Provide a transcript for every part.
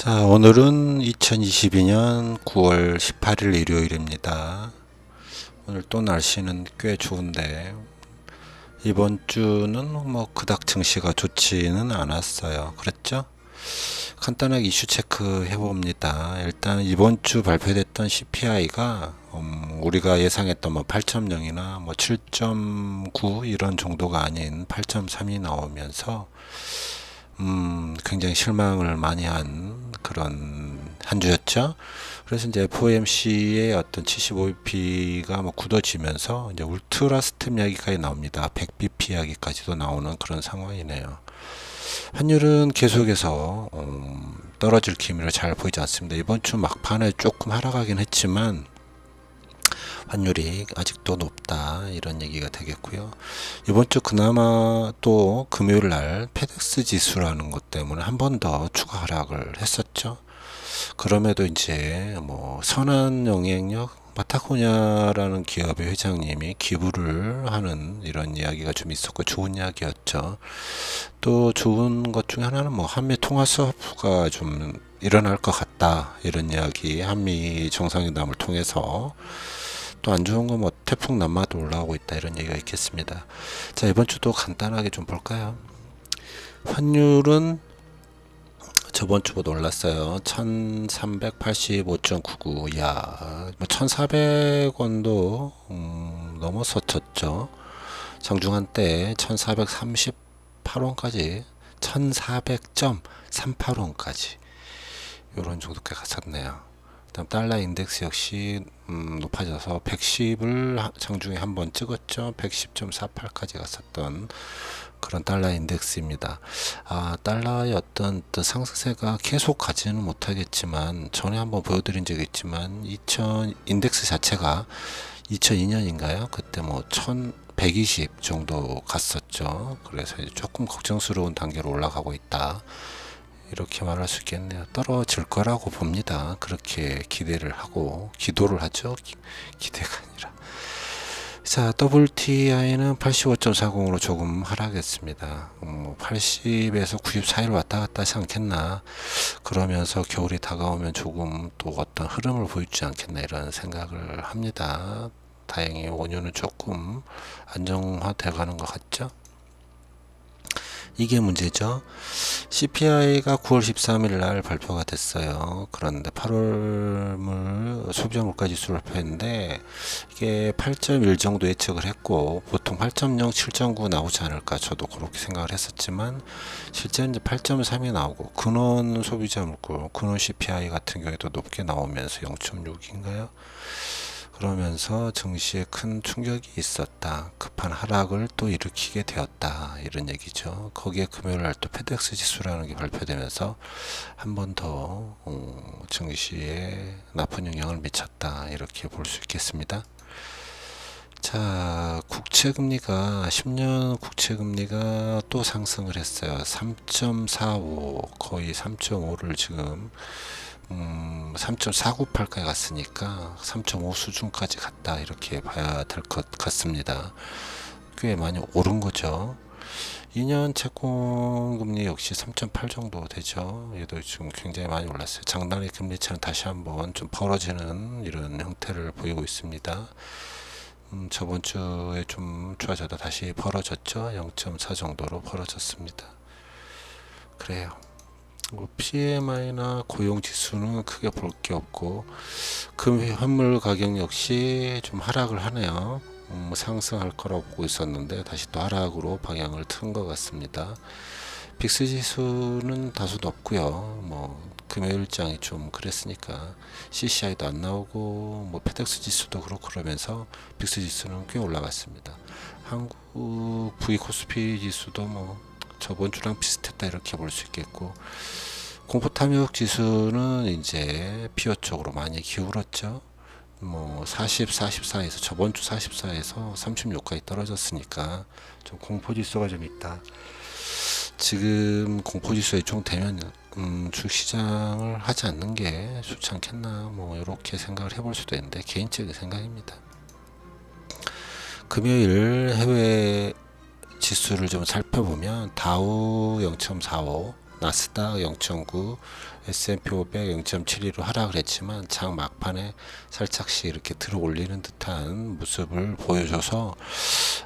자, 오늘은 2022년 9월 18일 일요일입니다. 오늘 또 날씨는 꽤 좋은데, 이번 주는 뭐 그닥 증시가 좋지는 않았어요. 그랬죠? 간단하게 이슈 체크 해봅니다. 일단 이번 주 발표됐던 CPI가 우리가 예상했던 뭐 8.0이나 뭐 7.9 이런 정도가 아닌 8.3이 나오면서 굉장히 실망을 많이 한 그런 한 주였죠. 그래서 이제 FOMC의 어떤 75bp가 뭐 굳어지면서 이제 울트라 스텝 이야기까지 나옵니다. 100bp 이야기까지도 나오는 그런 상황이네요. 환율은 계속해서 떨어질 기미를 잘 보이지 않습니다. 이번 주 막판에 조금 하락하긴 했지만 환율이 아직도 높다 이런 얘기가 되겠고요. 이번 주 그나마 또 금요일 날 페덱스 지수라는 것 때문에 한 번 더 추가 하락을 했었죠. 그럼에도 이제 뭐 선한 영향력 파타고니아라는 기업의 회장님이 기부를 하는 이런 이야기가 좀 있었고 좋은 이야기였죠. 또 좋은 것 중에 하나는 뭐 한미 통화 스와프가 좀 일어날 것 같다 이런 이야기, 한미 정상회담을 통해서. 또 안 좋은 건 뭐 태풍 남마도 올라오고 있다 이런 얘기가 있겠습니다. 자, 이번 주도 간단하게 좀 볼까요? 환율은 저번 주보다 올랐어요. 1385.99. 야, 뭐 1400원도 넘어섰죠. 장중한 때 1438원까지 1400.38원까지 요런 정도까지 갔었네요. 그다음 달러 인덱스 역시 높아져서 110을 장중에 한번 찍었죠. 110.48까지 갔었던 그런 달러 인덱스입니다. 달러의 어떤 상승세가 계속 가지는 못하겠지만 전에 한번 보여드린 적이 있지만 2000 인덱스 자체가 2002년인가요? 그때 뭐 1120 정도 갔었죠. 그래서 조금 걱정스러운 단계로 올라가고 있다. 이렇게 말할 수 있겠네요. 떨어질 거라고 봅니다. 그렇게 기대를 하고 기도를 하죠. 기대가 아니라. 자, WTI는 85.40으로 조금 하락했습니다. 80에서 94일 왔다 갔다 하지 않겠나. 그러면서 겨울이 다가오면 조금 또 어떤 흐름을 보여주지 않겠나 이런 생각을 합니다. 다행히 원유는 조금 안정화돼 가는 것 같죠. 이게 문제죠. CPI가 9월 13일 날 발표가 됐어요. 그런데 8월 소비자 물가 지수를 발표했는데 이게 8.1 정도 예측을 했고 보통 8.0, 7.9 나오지 않을까 저도 그렇게 생각을 했었지만 실제 이제 8.3이 나오고 근원 소비자 물가, 근원 CPI 같은 경우에도 높게 나오면서 0.6인가요? 그러면서 증시에 큰 충격이 있었다. 급한 하락을 또 일으키게 되었다. 이런 얘기죠. 거기에 금요일 날 또 페덱스 지수라는 게 발표되면서 한 번 더 증시에 나쁜 영향을 미쳤다. 이렇게 볼 수 있겠습니다. 자, 국채금리가 10년 국채금리가 또 상승을 했어요. 3.45 거의 3.5를 지금 3.498까지 갔으니까 3.5 수준까지 갔다 이렇게 봐야 될 것 같습니다. 꽤 많이 오른 거죠. 2년 채권 금리 역시 3.8 정도 되죠. 얘도 지금 굉장히 많이 올랐어요. 장단기 금리차는 다시 한번 좀 벌어지는 이런 형태를 보이고 있습니다. 저번 주에 좀 좋아져도 다시 벌어졌죠. 0.4 정도로 벌어졌습니다. 그래요. PMI나 고용 지수는 크게 볼 게 없고 환물 가격 역시 좀 하락을 하네요. 상승할 거라고 보고 있었는데 다시 또 하락으로 방향을 튼 것 같습니다. 빅스 지수는 다소 높고요. 뭐 금요일장이 좀 그랬으니까 CCI도 안 나오고 뭐 페덱스 지수도 그렇고 그러면서 빅스 지수는 꽤 올라갔습니다. 한국 V 코스피 지수도 뭐 저번 주랑 비슷했다 이렇게 볼 수 있겠고 공포 탐욕 지수는 이제 피어 쪽으로 많이 기울었죠. 뭐 40, 44에서 저번 주 44에서 36까지 떨어졌으니까 좀 공포 지수가 좀 있다. 지금 공포 지수에 총 되면 주시장을 하지 않는 게 좋지 않겠나 뭐 이렇게 생각을 해볼 수도 있는데 개인적인 생각입니다. 금요일 해외 지수를 좀 살펴보면 다우 0.45 나스닥 0.9, S&P 500 0.72로 하락을 했지만 장 막판에 살짝씩 이렇게 들어 올리는 듯한 모습을 보여줘서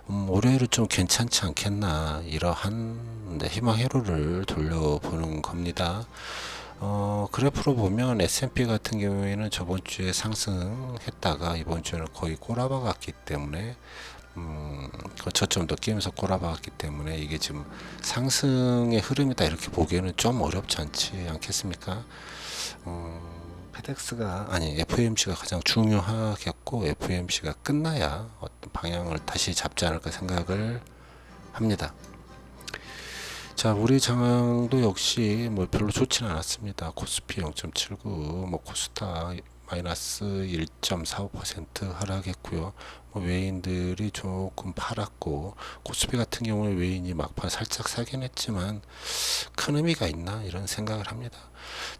올해는 좀 괜찮지 않겠나, 이러한 희망 회로를 돌려보는 겁니다. 그래프로 보면 S&P 같은 경우에는 저번 주에 상승했다가 이번 주에는 거의 꼬라박았기 때문에 저점도 끼면서 꼬라박았기 때문에 이게 지금 상승의 흐름이다 이렇게 보기에는 좀 어렵지 않겠습니까? 페덱스가 아니 FOMC가 가장 중요하겠고, FOMC가 끝나야 어떤 방향을 다시 잡지 않을까 생각을 합니다. 자, 우리 장도 역시 뭐 별로 좋지는 않았습니다. 코스피 0.79, 뭐 코스닥 마이너스 1.45% 하락했고요. 뭐 외인들이 조금 팔았고, 코스피 같은 경우에 외인이 막판 살짝 사긴 했지만 큰 의미가 있나 이런 생각을 합니다.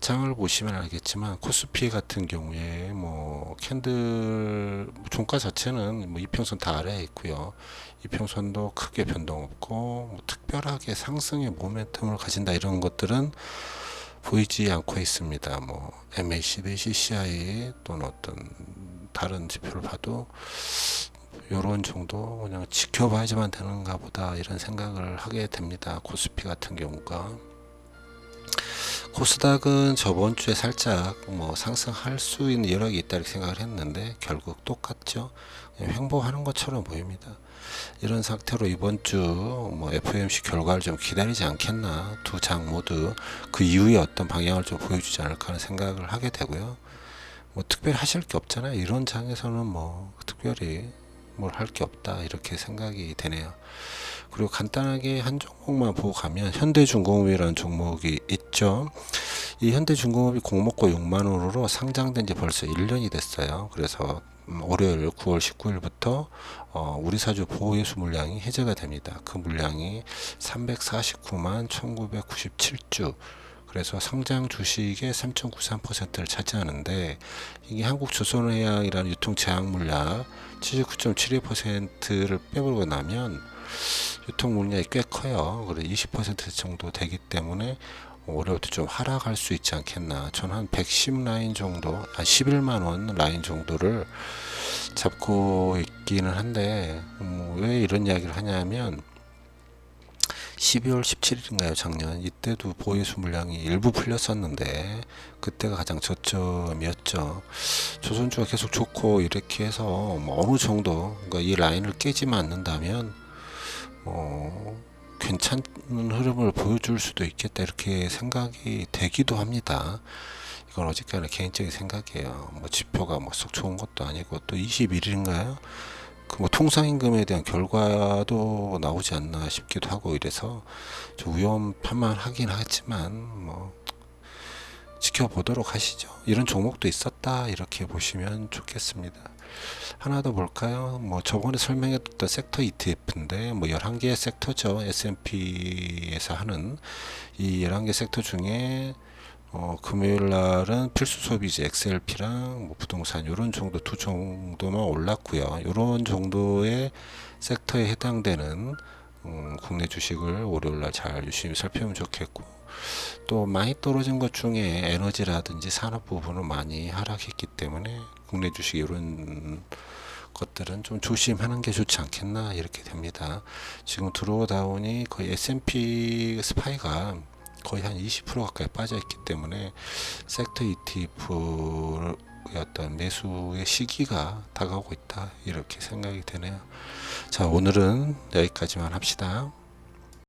장을 보시면 알겠지만 코스피 같은 경우에 뭐 캔들 종가 자체는 뭐 이평선 다 아래에 있고요. 이평선도 크게 변동 없고 뭐 특별하게 상승의 모멘텀을 가진다 이런 것들은 보이지 않고 있습니다. 뭐 MACD, CCI 또는 어떤 다른 지표를 봐도 요런 정도 그냥 지켜봐야지만 되는가 보다 이런 생각을 하게 됩니다. 코스피 같은 경우가. 코스닥은 저번 주에 살짝 뭐 상승할 수 있는 여력이 있다 이렇게 생각을 했는데 결국 똑같죠. 횡보하는 것처럼 보입니다. 이런 상태로 이번 주 뭐 FOMC 결과를 좀 기다리지 않겠나, 두 장 모두 그 이후에 어떤 방향을 좀 보여주지 않을까 하는 생각을 하게 되고요. 뭐 특별히 하실 게 없잖아요. 이런 장에서는 뭐 특별히 뭘 할 게 없다 이렇게 생각이 되네요. 그리고 간단하게 한 종목만 보고 가면 현대중공업이라는 종목이 있죠. 이 현대중공업이 공모가 6만원으로 상장된 지 벌써 1년이 됐어요. 그래서 월요일 9월 19일부터 우리 사주 보호예수 물량이 해제가 됩니다. 그 물량이 349만 1997주, 그래서 상장 주식의 3.93%를 차지하는데, 이게 한국조선해양이라는 유통 제약 물량 79.72%를 빼버리고 나면 유통 물량이 꽤 커요. 그래 20% 정도 되기 때문에 올해부터 좀 하락할 수 있지 않겠나. 저는 한 110 라인 정도, 한 11만 원 라인 정도를 잡고 있기는 한데, 왜 이런 이야기를 하냐면 12월 17일인가요? 작년 이때도 보유수 물량이 일부 풀렸었는데 그때가 가장 저점이었죠. 조선주가 계속 좋고 이렇게 해서 뭐 어느 정도, 그러니까 이 라인을 깨지만 않는다면 괜찮은 흐름을 보여줄 수도 있겠다 이렇게 생각이 되기도 합니다. 이건 어쨌거나 개인적인 생각이에요. 뭐 지표가 뭐 썩 좋은 것도 아니고, 또 21일인가요? 그 뭐 통상임금에 대한 결과도 나오지 않나 싶기도 하고 이래서 좀 위험할만 하긴 하지만 뭐 지켜보도록 하시죠. 이런 종목도 있었다 이렇게 보시면 좋겠습니다. 하나 더 볼까요? 뭐 저번에 설명했던 섹터 ETF인데 뭐 11개의 섹터죠. S&P에서 하는 이 11개 섹터 중에 금요일 날은 필수 소비재 XLP랑 뭐 부동산 요런 정도 두 정도만 올랐고요. 요런 정도의 섹터에 해당되는 국내 주식을 월요일 날 잘 유심히 살펴보면 좋겠고, 또 많이 떨어진 것 중에 에너지라든지 산업 부분은 많이 하락했기 때문에 국내 주식 이런 것들은 좀 조심하는 게 좋지 않겠나 이렇게 됩니다. 지금 드로우다운이 거의 S&P 스파이가 거의 한 20% 가까이 빠져 있기 때문에 섹터 ETF의 어떤 매수의 시기가 다가오고 있다 이렇게 생각이 되네요. 자, 오늘은 여기까지만 합시다.